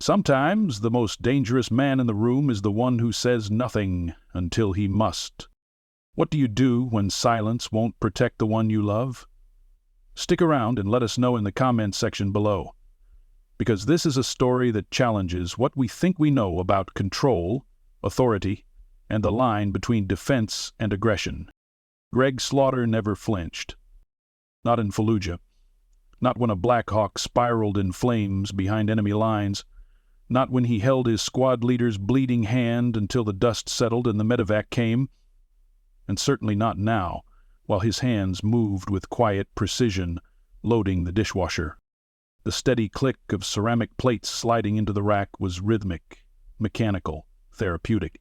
Sometimes the most dangerous man in the room is the one who says nothing until he must. What do you do when silence won't protect the one you love? Stick around and let us know in the comments section below, because this is a story that challenges what we think we know about control, authority, and the line between defense and aggression. Greg Slaughter never flinched. Not in Fallujah. Not when a Black Hawk spiraled in flames behind enemy lines. Not when he held his squad leader's bleeding hand until the dust settled and the medevac came. And certainly not now, while his hands moved with quiet precision, loading the dishwasher. The steady click of ceramic plates sliding into the rack was rhythmic, mechanical, therapeutic.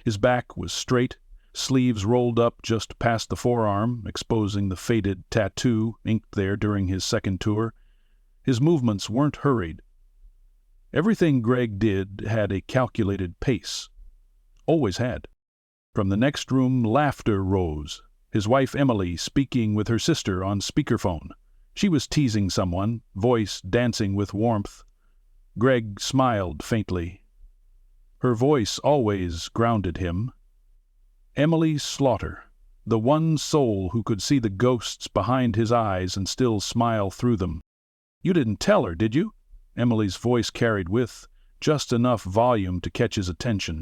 His back was straight, sleeves rolled up just past the forearm, exposing the faded tattoo inked there during his second tour. His movements weren't hurried. Everything Greg did had a calculated pace. Always had. From the next room, laughter rose, his wife Emily speaking with her sister on speakerphone. She was teasing someone, voice dancing with warmth. Greg smiled faintly. Her voice always grounded him. Emily Slaughter, the one soul who could see the ghosts behind his eyes and still smile through them. "You didn't tell her, did you?" Emily's voice carried with just enough volume to catch his attention.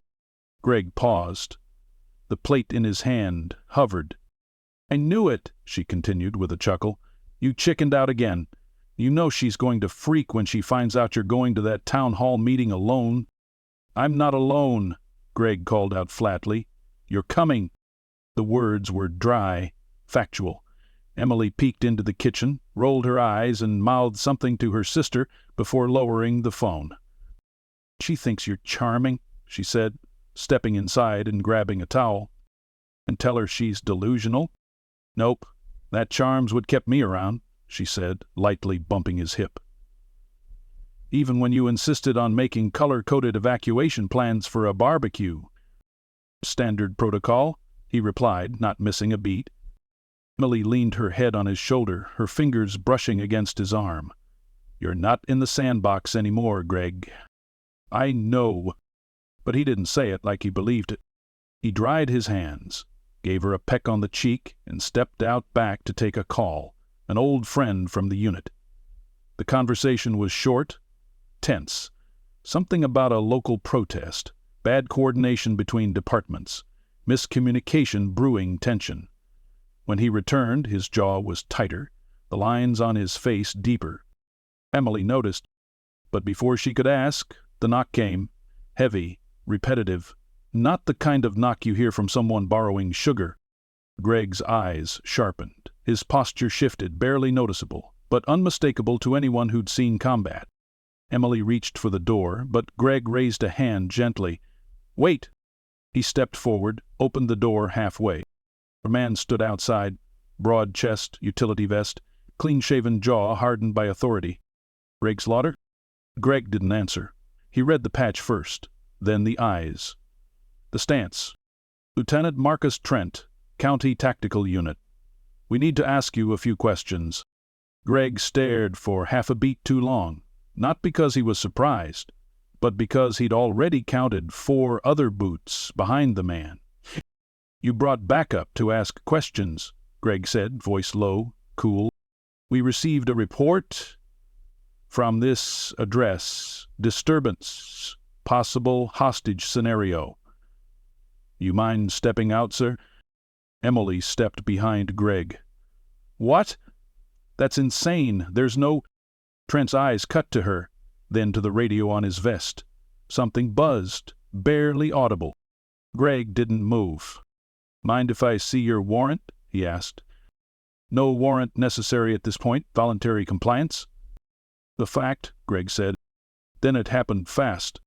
Greg paused. The plate in his hand hovered. "I knew it," she continued with a chuckle. "You chickened out again. You know she's going to freak when she finds out you're going to that town hall meeting alone." "I'm not alone," Greg called out flatly. "You're coming." The words were dry, factual. Emily peeked into the kitchen, rolled her eyes, and mouthed something to her sister before lowering the phone. "She thinks you're charming," she said, stepping inside and grabbing a towel. "And tell her she's delusional?" "Nope, that charm's what kept me around," she said, lightly bumping his hip. "Even when you insisted on making color-coded evacuation plans for a barbecue." "Standard protocol," he replied, not missing a beat. Emily leaned her head on his shoulder, her fingers brushing against his arm. "You're not in the sandbox anymore, Greg." "I know." But he didn't say it like he believed it. He dried his hands, gave her a peck on the cheek, and stepped out back to take a call, an old friend from the unit. The conversation was short, tense. Something about a local protest, bad coordination between departments, miscommunication brewing tension. When he returned, his jaw was tighter, the lines on his face deeper. Emily noticed, but before she could ask, the knock came, heavy, repetitive, not the kind of knock you hear from someone borrowing sugar. Greg's eyes sharpened, his posture shifted, barely noticeable, but unmistakable to anyone who'd seen combat. Emily reached for the door, but Greg raised a hand gently. "Wait!" He stepped forward, opened the door halfway. A man stood outside, broad chest, utility vest, clean-shaven jaw hardened by authority. "Greg Slaughter?" Greg didn't answer. He read the patch first, then the eyes. The stance. "Lieutenant Marcus Trent, County Tactical Unit. We need to ask you a few questions." Greg stared for half a beat too long, not because he was surprised, but because he'd already counted 4 other boots behind the man. "You brought backup to ask questions," Greg said, voice low, cool. "We received a report from this address. Disturbance. Possible hostage scenario. You mind stepping out, sir?" Emily stepped behind Greg. "What? That's insane. There's no—" Trent's eyes cut to her, then to the radio on his vest. Something buzzed, barely audible. Greg didn't move. "Mind if I see your warrant?" he asked. "No warrant necessary at this point. Voluntary compliance." "The fact," Greg said. Then it happened fast.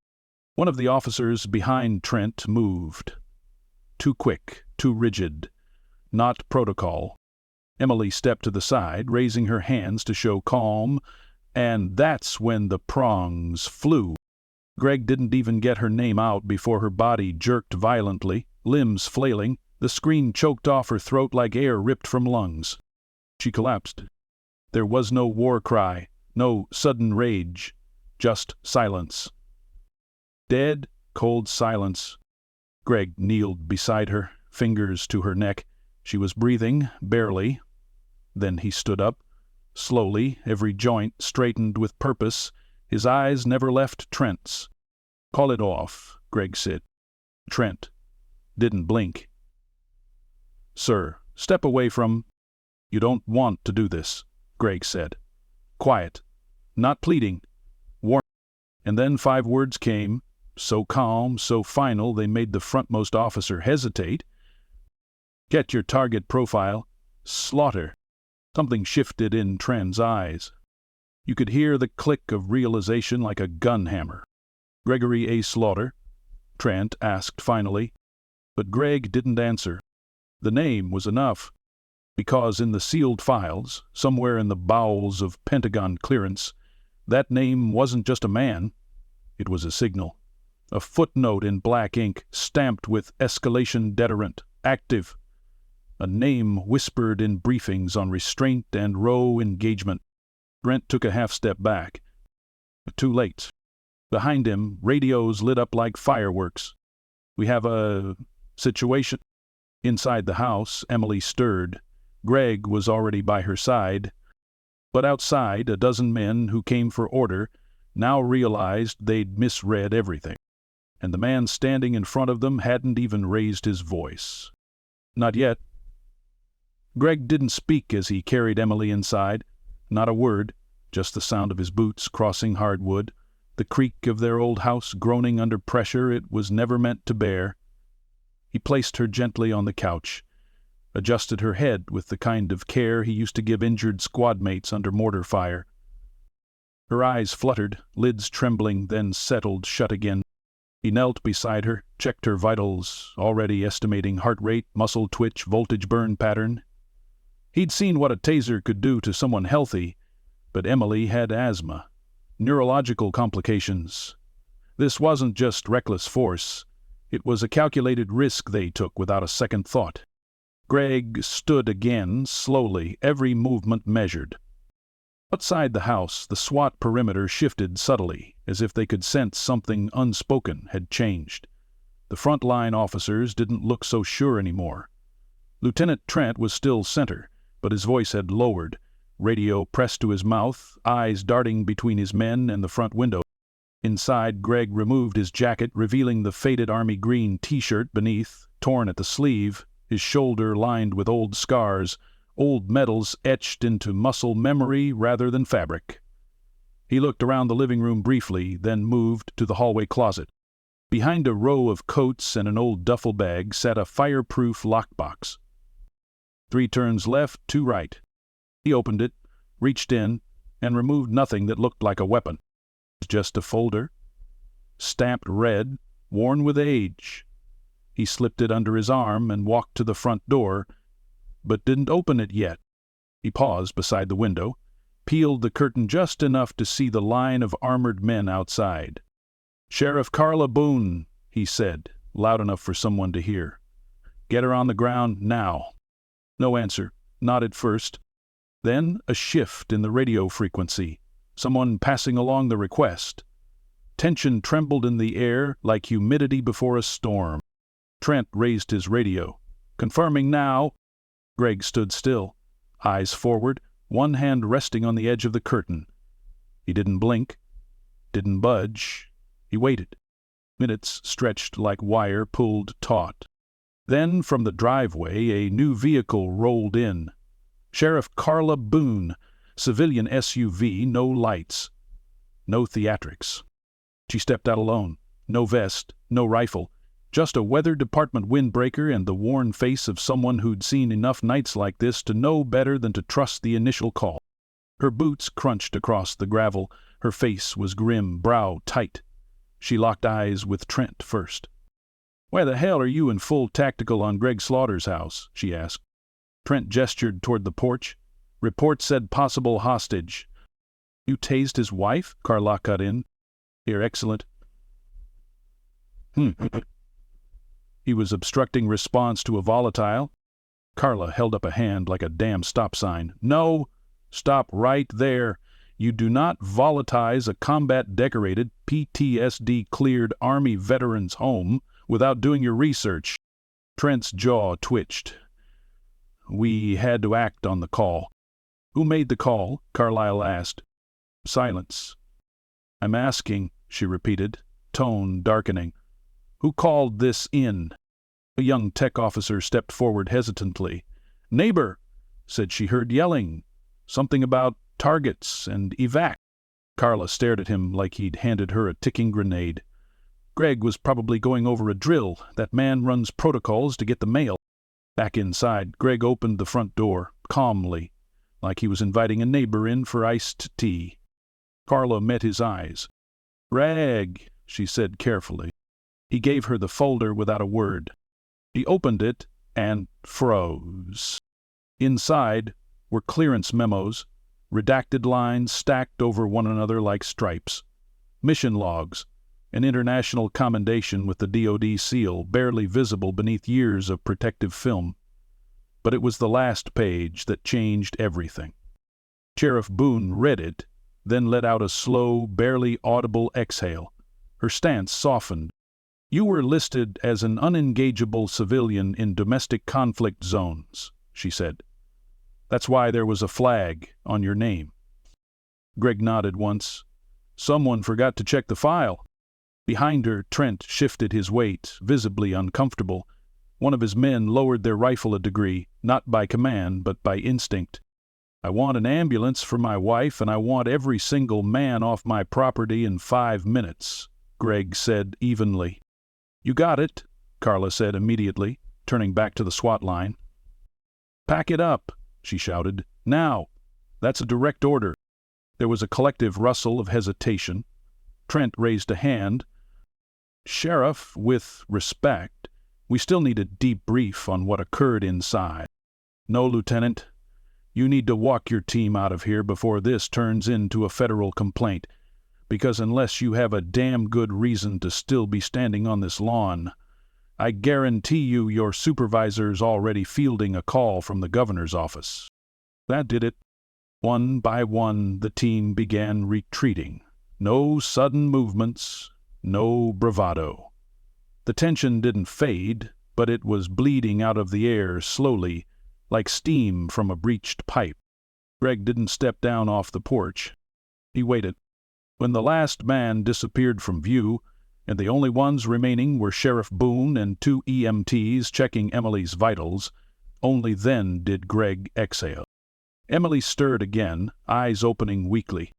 One of the officers behind Trent moved. Too quick, too rigid. Not protocol. Emily stepped to the side, raising her hands to show calm, and that's when the prongs flew. Greg didn't even get her name out before her body jerked violently, limbs flailing, the scream choked off her throat like air ripped from lungs. She collapsed. There was no war cry, no sudden rage, Just silence. Dead, cold silence. Greg kneeled beside her, fingers to her neck. She was breathing, barely. Then he stood up, slowly, every joint straightened with purpose. His eyes never left Trent's. "Call it off," Greg said. Trent didn't blink. "Sir, step away from—" "You don't want to do this," Greg said. Quiet, not pleading, warning. And then 5 words came, so calm, so final they made the frontmost officer hesitate. "Get your target profile. Slaughter." Something shifted in Trent's eyes. You could hear the click of realization like a gun hammer. "Gregory A. Slaughter?" Trent asked finally. But Greg didn't answer. The name was enough, because in the sealed files, somewhere in the bowels of Pentagon clearance, that name wasn't just a man. It was a signal. A footnote in black ink, stamped with escalation deterrent, active. A name whispered in briefings on restraint and row engagement. Trent took a half-step back. Too late. Behind him, radios lit up like fireworks. "We have a situation." Inside the house, Emily stirred. Greg was already by her side. But outside, a dozen men who came for order now realized they'd misread everything. And the man standing in front of them hadn't even raised his voice. Not yet. Greg didn't speak as he carried Emily inside. Not a word, just the sound of his boots crossing hardwood, the creak of their old house groaning under pressure it was never meant to bear. He placed her gently on the couch, adjusted her head with the kind of care he used to give injured squad mates under mortar fire. Her eyes fluttered, lids trembling, then settled shut again. He knelt beside her, checked her vitals, already estimating heart rate, muscle twitch, voltage burn pattern. He'd seen what a taser could do to someone healthy, but Emily had asthma, neurological complications. This wasn't just reckless force. It was a calculated risk they took without a second thought. Greg stood again, slowly, every movement measured. Outside the house, the SWAT perimeter shifted subtly, as if they could sense something unspoken had changed. The front-line officers didn't look so sure anymore. Lieutenant Trent was still center, but his voice had lowered, radio pressed to his mouth, eyes darting between his men and the front window. Inside, Greg removed his jacket, revealing the faded army green T-shirt beneath, torn at the sleeve, his shoulder lined with old scars, old medals etched into muscle memory rather than fabric. He looked around the living room briefly, then moved to the hallway closet. Behind a row of coats and an old duffel bag sat a fireproof lockbox. 3 turns left, 2 right. He opened it, reached in, and removed nothing that looked like a weapon. It was just a folder, stamped red, worn with age. He slipped it under his arm and walked to the front door, but didn't open it yet. He paused beside the window, peeled the curtain just enough to see the line of armored men outside. "Sheriff Carla Boone," he said, loud enough for someone to hear. "Get her on the ground now." No answer, not at first. Then a shift in the radio frequency, someone passing along the request. Tension trembled in the air like humidity before a storm. Trent raised his radio. "Confirming now." Greg stood still, eyes forward, one hand resting on the edge of the curtain. He didn't blink, didn't budge. He waited. Minutes stretched like wire pulled taut. Then, from the driveway, a new vehicle rolled in. Sheriff Carla Boone, civilian SUV, no lights, no theatrics. She stepped out alone, no vest, no rifle, just a weather department windbreaker and the worn face of someone who'd seen enough nights like this to know better than to trust the initial call. Her boots crunched across the gravel, her face was grim, brow tight. She locked eyes with Trent first. "Why the hell are you in full tactical on Greg Slaughter's house?" she asked. Trent gestured toward the porch. "Report said possible hostage." "You tased his wife?" Carla cut in. "Here, excellent." He was obstructing response to a volatile. Carla held up a hand like a damn stop sign. "No! Stop right there. You do not volatilize a combat-decorated, PTSD-cleared Army veteran's home without doing your research." Trent's jaw twitched. "We had to act on the call." "Who made the call?" Carlyle asked. Silence. "I'm asking," she repeated, tone darkening. "Who called this in?" A young tech officer stepped forward hesitantly. "Neighbor," said she heard yelling. "Something about targets and evac." Carla stared at him like he'd handed her a ticking grenade. "Greg was probably going over a drill. That man runs protocols to get the mail." Back inside, Greg opened the front door, calmly, like he was inviting a neighbor in for iced tea. Carla met his eyes. "Greg," she said carefully. He gave her the folder without a word. She opened it and froze. Inside were clearance memos, redacted lines stacked over one another like stripes, mission logs, an international commendation with the DoD seal barely visible beneath years of protective film. But it was the last page that changed everything. Sheriff Boone read it, then let out a slow, barely audible exhale. Her stance softened. "You were listed as an unengageable civilian in domestic conflict zones," she said. "That's why there was a flag on your name." Greg nodded once. "Someone forgot to check the file." Behind her, Trent shifted his weight, visibly uncomfortable. One of his men lowered their rifle a degree, not by command, but by instinct. "I want an ambulance for my wife, and I want every single man off my property in 5 minutes," Greg said evenly. "You got it," Carla said immediately, turning back to the SWAT line. "Pack it up," she shouted. "Now! That's a direct order." There was a collective rustle of hesitation. Trent raised a hand. "Sheriff, with respect, we still need a debrief on what occurred inside." "No, Lieutenant. You need to walk your team out of here before this turns into a federal complaint, because unless you have a damn good reason to still be standing on this lawn, I guarantee you your supervisor's already fielding a call from the governor's office." That did it. One by one, the team began retreating. No sudden movements, no bravado. The tension didn't fade, but it was bleeding out of the air slowly, like steam from a breached pipe. Greg didn't step down off the porch. He waited. When the last man disappeared from view, and the only ones remaining were Sheriff Boone and 2 EMTs checking Emily's vitals, only then did Greg exhale. Emily stirred again, eyes opening weakly.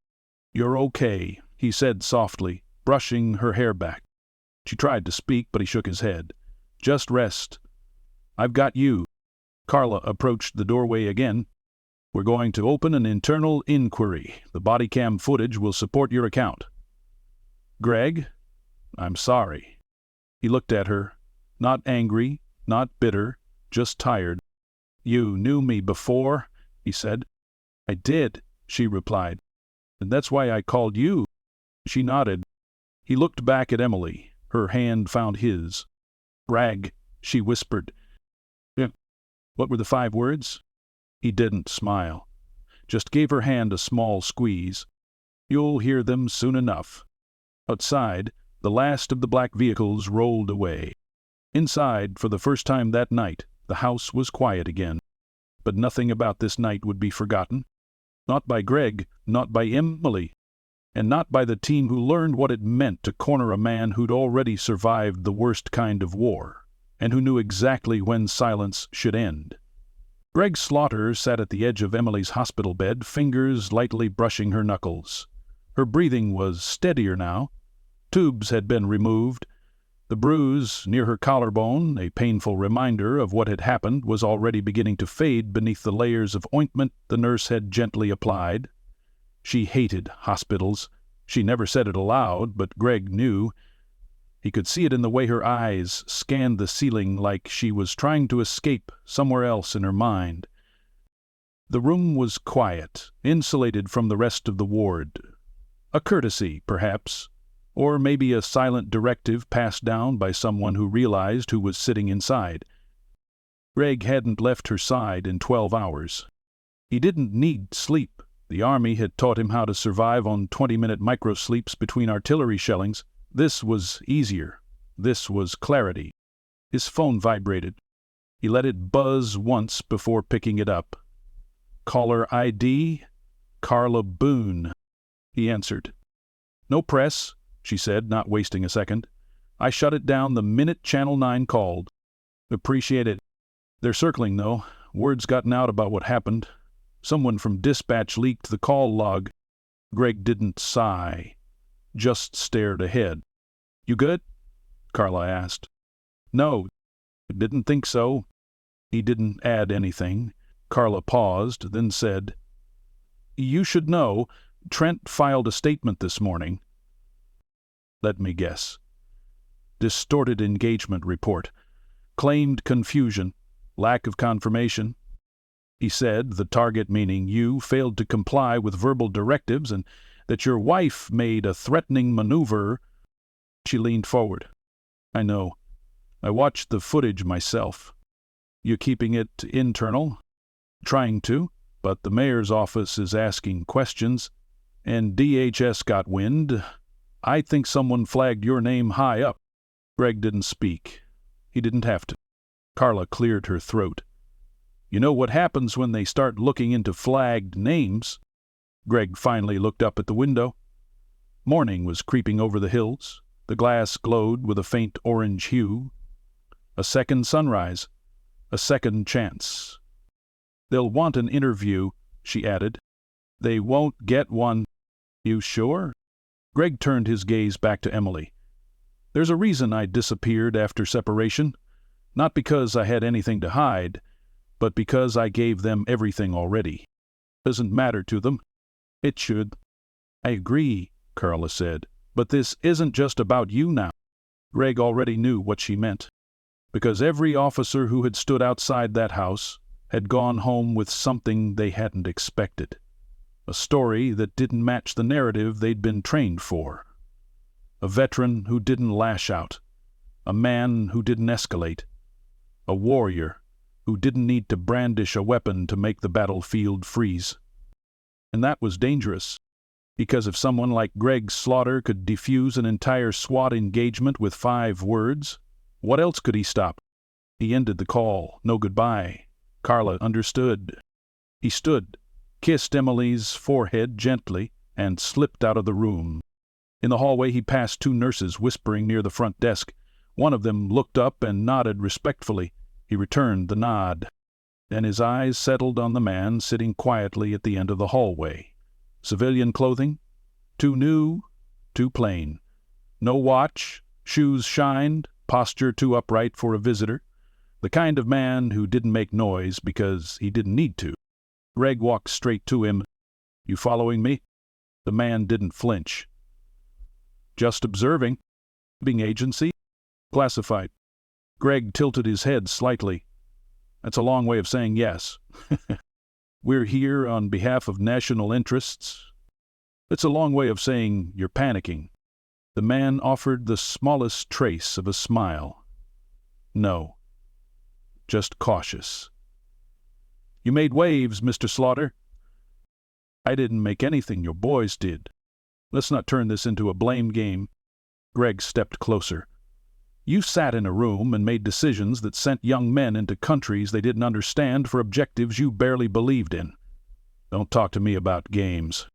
"You're okay," he said softly, brushing her hair back. She tried to speak, but he shook his head. "Just rest. I've got you." Carla approached the doorway again. "We're going to open an internal inquiry. The body cam footage will support your account." "Greg, I'm sorry." He looked at her, not angry, not bitter, just tired. "You knew me before?" he said. "I did," she replied. "And that's why I called you." She nodded. He looked back at Emily. Her hand found his. "Rag," she whispered. "Yeah." What were the 5 words? He didn't smile. Just gave her hand a small squeeze. "You'll hear them soon enough." Outside, the last of the black vehicles rolled away. Inside, for the first time that night, the house was quiet again. But nothing about this night would be forgotten. Not by Greg, not by Emily, and not by the team who learned what it meant to corner a man who'd already survived the worst kind of war, and who knew exactly when silence should end. Greg Slaughter sat at the edge of Emily's hospital bed, fingers lightly brushing her knuckles. Her breathing was steadier now. Tubes had been removed. The bruise near her collarbone, a painful reminder of what had happened, was already beginning to fade beneath the layers of ointment the nurse had gently applied. She hated hospitals. She never said it aloud, but Greg knew. He could see it in the way her eyes scanned the ceiling like she was trying to escape somewhere else in her mind. The room was quiet, insulated from the rest of the ward. A courtesy, perhaps, or maybe a silent directive passed down by someone who realized who was sitting inside. Greg hadn't left her side in 12 hours. He didn't need sleep. The Army had taught him how to survive on 20-minute microsleeps between artillery shellings. This was easier. This was clarity. His phone vibrated. He let it buzz once before picking it up. Caller ID, Carla Boone. He answered. "No press," she said, not wasting a second. "I shut it down the minute Channel 9 called." "Appreciate it. They're circling, though. Word's gotten out about what happened. Someone from dispatch leaked the call log." Greg didn't sigh, just stared ahead. "You good?" Carla asked. "No, didn't think so." He didn't add anything. Carla paused, then said, "You should know, Trent filed a statement this morning." "Let me guess." "Distorted engagement report. Claimed confusion. Lack of confirmation. He said the target, meaning you, failed to comply with verbal directives and that your wife made a threatening maneuver." She leaned forward. "I know. I watched the footage myself. You keeping it internal?" "Trying to, but the mayor's office is asking questions, and DHS got wind. I think someone flagged your name high up." Greg didn't speak. He didn't have to. Carla cleared her throat. "You know what happens when they start looking into flagged names?" Greg finally looked up at the window. Morning was creeping over the hills. The glass glowed with a faint orange hue. A second sunrise. A second chance. "They'll want an interview," she added. "They won't get one." "You sure?" Greg turned his gaze back to Emily. "There's a reason I disappeared after separation. Not because I had anything to hide, but because I gave them everything already. Doesn't matter to them. It should." "I agree," Carla said, "but this isn't just about you now." Greg already knew what she meant. Because every officer who had stood outside that house had gone home with something they hadn't expected. A story that didn't match the narrative they'd been trained for. A veteran who didn't lash out. A man who didn't escalate. A warrior who didn't need to brandish a weapon to make the battlefield freeze. And that was dangerous, because if someone like Greg Slaughter could defuse an entire SWAT engagement with 5 words, what else could he stop? He ended the call. No goodbye. Carla understood. He stood, kissed Emily's forehead gently, and slipped out of the room. In the hallway he passed 2 nurses whispering near the front desk. One of them looked up and nodded respectfully. He returned the nod. Then his eyes settled on the man sitting quietly at the end of the hallway. Civilian clothing, too new, too plain. No watch, shoes shined, posture too upright for a visitor. The kind of man who didn't make noise because he didn't need to. Greg walked straight to him. "You following me?" The man didn't flinch. "Just observing." "Being agency?" "Classified." Greg tilted his head slightly. "That's a long way of saying yes." "We're here on behalf of national interests." "It's a long way of saying you're panicking." The man offered the smallest trace of a smile. "No. Just cautious." "You made waves, Mr. Slaughter." "I didn't make anything. Your boys did. Let's not turn this into a blame game." Greg stepped closer. "You sat in a room and made decisions that sent young men into countries they didn't understand for objectives you barely believed in. Don't talk to me about games."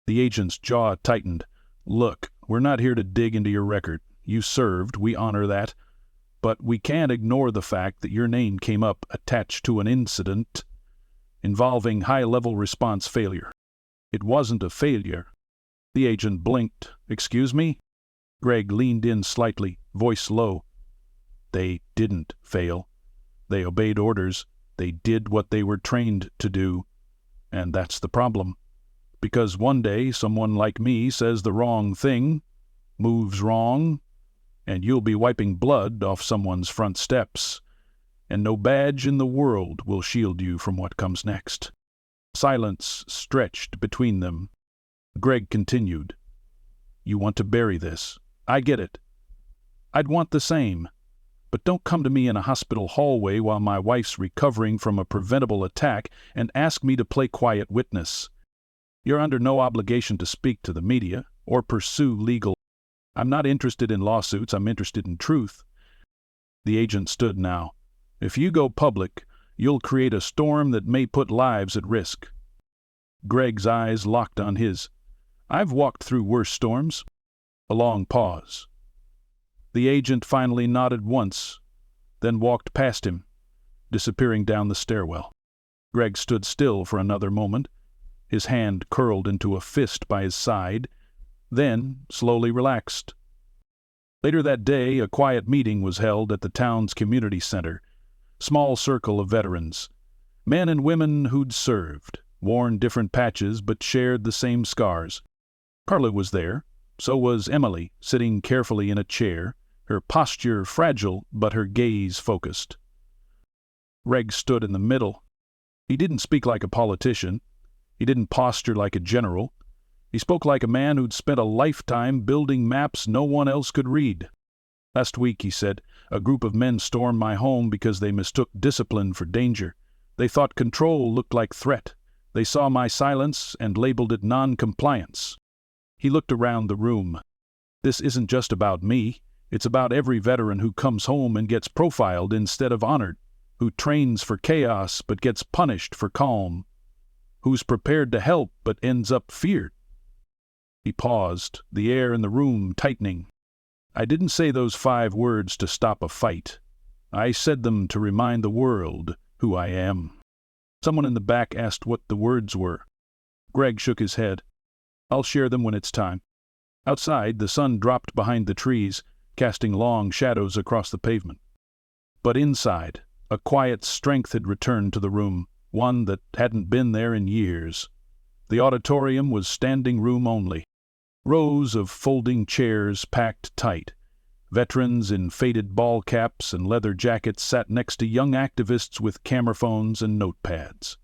The agent's jaw tightened. "Look, we're not here to dig into your record. You served, we honor that. But we can't ignore the fact that your name came up attached to an incident involving high-level response failure. It wasn't a failure." The agent blinked. "Excuse me?" Greg leaned in slightly, voice low. "They didn't fail. They obeyed orders. They did what they were trained to do. And that's the problem. Because one day someone like me says the wrong thing, moves wrong, and you'll be wiping blood off someone's front steps, and no badge in the world will shield you from what comes next." Silence stretched between them. Greg continued. "You want to bury this. I get it. I'd want the same. But don't come to me in a hospital hallway while my wife's recovering from a preventable attack and ask me to play quiet witness. You're under no obligation to speak to the media or pursue legal. I'm not interested in lawsuits, I'm interested in truth. The agent stood now. If you go public, you'll create a storm that may put lives at risk. Greg's eyes locked on his. I've walked through worse storms. A long pause. The agent finally nodded once, then walked past him, disappearing down the stairwell. Greg stood still for another moment, his hand curled into a fist by his side, then slowly relaxed. Later that day, a quiet meeting was held at the town's community center. Small circle of veterans, men and women who'd served, worn different patches but shared the same scars. Carla was there. So was Emily, sitting carefully in a chair, her posture fragile but her gaze focused. Greg stood in the middle. He didn't speak like a politician. He didn't posture like a general. He spoke like a man who'd spent a lifetime building maps no one else could read. Last week, he said, a group of men stormed my home because they mistook discipline for danger. They thought control looked like threat. They saw my silence and labeled it non-compliance. He looked around the room. This isn't just about me. It's about every veteran who comes home and gets profiled instead of honored, who trains for chaos but gets punished for calm, who's prepared to help but ends up feared. He paused, the air in the room tightening. I didn't say those 5 words to stop a fight. I said them to remind the world who I am. Someone in the back asked what the words were. Greg shook his head. I'll share them when it's time. Outside, the sun dropped behind the trees, casting long shadows across the pavement. But inside, a quiet strength had returned to the room, one that hadn't been there in years. The auditorium was standing room only. Rows of folding chairs packed tight. Veterans in faded ball caps and leather jackets sat next to young activists with camera phones and notepads.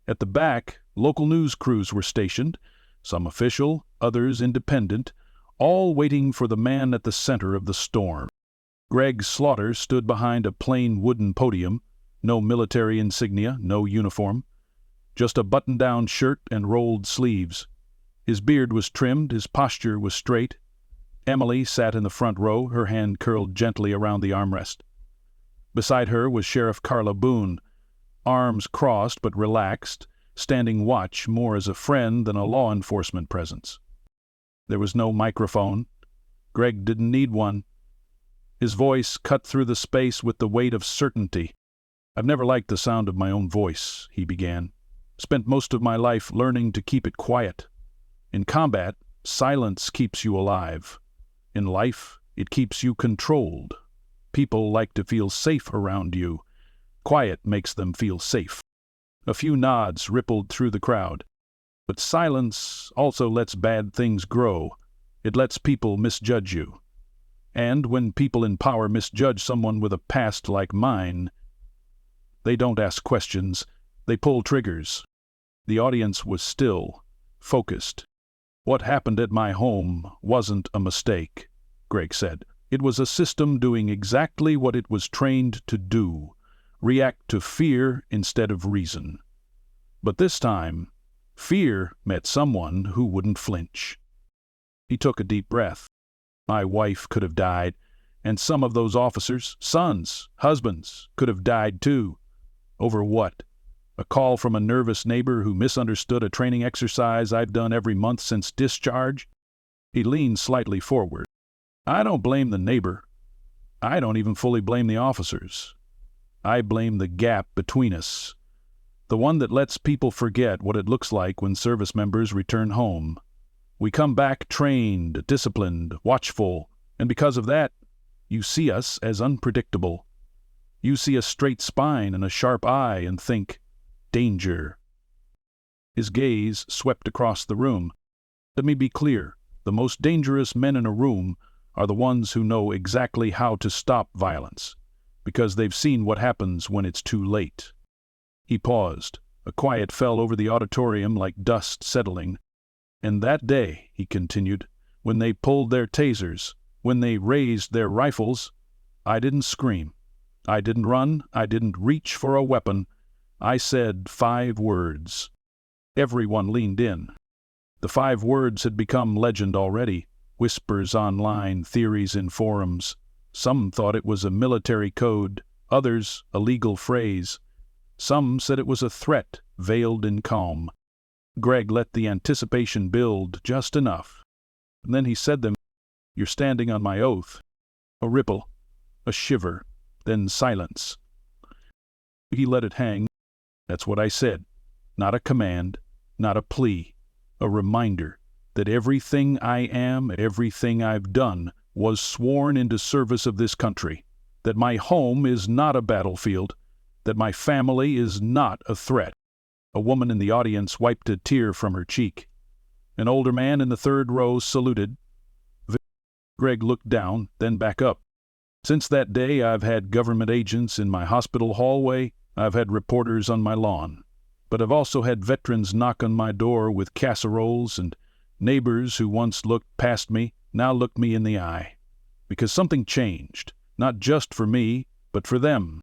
At the back, local news crews were stationed, some official, others independent, all waiting for the man at the center of the storm. Greg Slaughter stood behind a plain wooden podium, no military insignia, no uniform, just a button-down shirt and rolled sleeves. His beard was trimmed, his posture was straight. Emily sat in the front row, her hand curled gently around the armrest. Beside her was Sheriff Carla Boone, arms crossed but relaxed, standing watch more as a friend than a law enforcement presence. There was no microphone. Greg didn't need one. His voice cut through the space with the weight of certainty. I've never liked the sound of my own voice, he began. Spent most of my life learning to keep it quiet. In combat, silence keeps you alive. In life, it keeps you controlled. People like to feel safe around you. Quiet makes them feel safe. A few nods rippled through the crowd. But silence also lets bad things grow. It lets people misjudge you. And when people in power misjudge someone with a past like mine, they don't ask questions, they pull triggers. The audience was still, focused. What happened at my home wasn't a mistake, Greg said. It was a system doing exactly what it was trained to do. React to fear instead of reason. But this time, fear met someone who wouldn't flinch. He took a deep breath. My wife could have died, and some of those officers, sons, husbands, could have died too. Over what? A call from a nervous neighbor who misunderstood a training exercise I've done every month since discharge? He leaned slightly forward. I don't blame the neighbor. I don't even fully blame the officers. I blame the gap between us, the one that lets people forget what it looks like when service members return home. We come back trained, disciplined, watchful, and because of that, you see us as unpredictable. You see a straight spine and a sharp eye and think, danger. His gaze swept across the room. Let me be clear, the most dangerous men in a room are the ones who know exactly how to stop violence, because they've seen what happens when it's too late. He paused. A quiet fell over the auditorium like dust settling. And that day, he continued, when they pulled their tasers, when they raised their rifles, I didn't scream. I didn't run. I didn't reach for a weapon. I said 5 words. Everyone leaned in. The 5 words had become legend already, whispers online, theories in forums. Some thought it was a military code, others a legal phrase. Some said it was a threat veiled in calm. Greg let the anticipation build just enough. And then he said them, "You're standing on my oath." A ripple, a shiver, then silence. He let it hang. "That's what I said. Not a command, not a plea. A reminder that everything I am, everything I've done, was sworn into service of this country. That my home is not a battlefield. That my family is not a threat." A woman in the audience wiped a tear from her cheek. An older man in the 3rd row saluted. Greg looked down, then back up. "Since that day, I've had government agents in my hospital hallway. I've had reporters on my lawn. But I've also had veterans knock on my door with casseroles, and neighbors who once looked past me now look me in the eye. Because something changed, not just for me, but for them."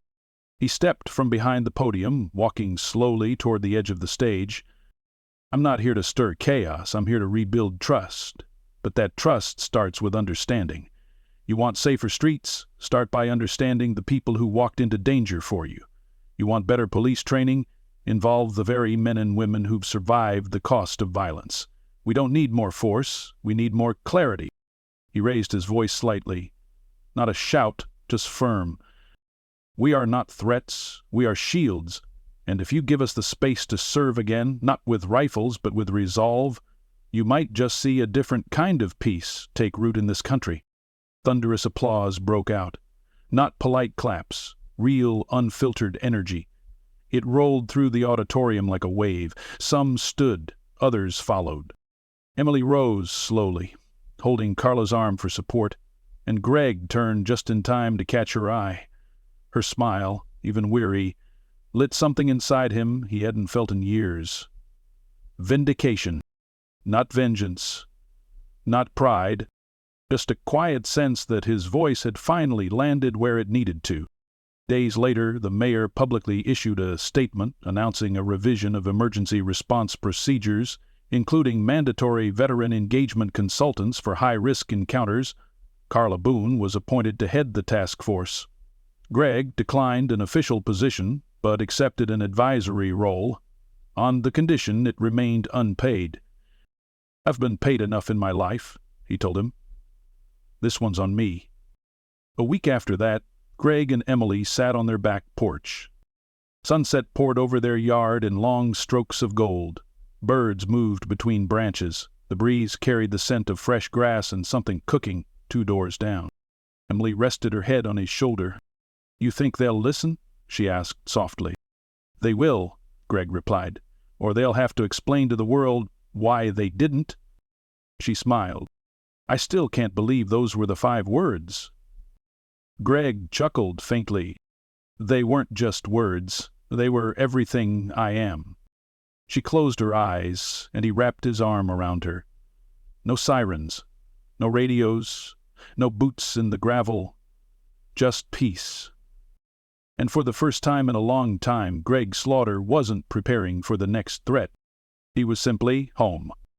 He stepped from behind the podium, walking slowly toward the edge of the stage. "I'm not here to stir chaos. I'm here to rebuild trust. But that trust starts with understanding. You want safer streets? Start by understanding the people who walked into danger for you. You want better police training? Involve the very men and women who've survived the cost of violence. We don't need more force. We need more clarity." He raised his voice slightly. Not a shout, just firm. "We are not threats. We are shields. And if you give us the space to serve again, not with rifles, but with resolve, you might just see a different kind of peace take root in this country." Thunderous applause broke out. Not polite claps, real, unfiltered energy. It rolled through the auditorium like a wave. Some stood, others followed. Emily rose slowly, holding Carla's arm for support, and Greg turned just in time to catch her eye. Her smile, even weary, lit something inside him he hadn't felt in years. Vindication. Not vengeance. Not pride. Just a quiet sense that his voice had finally landed where it needed to. Days later, the mayor publicly issued a statement announcing a revision of emergency response procedures, including mandatory veteran engagement consultants for high-risk encounters. Carla Boone was appointed to head the task force. Greg declined an official position, but accepted an advisory role, on the condition it remained unpaid. "I've been paid enough in my life," he told him. "This one's on me." A week after that, Greg and Emily sat on their back porch. Sunset poured over their yard in long strokes of gold. Birds moved between branches. The breeze carried the scent of fresh grass and something cooking 2 doors down. Emily rested her head on his shoulder. "You think they'll listen?" she asked softly. "They will," Greg replied, "or they'll have to explain to the world why they didn't." She smiled. "I still can't believe those were the 5 words." Greg chuckled faintly. "They weren't just words. They were everything I am." She closed her eyes, and he wrapped his arm around her. No sirens, no radios, no boots in the gravel, just peace. And for the first time in a long time, Greg Slaughter wasn't preparing for the next threat. He was simply home.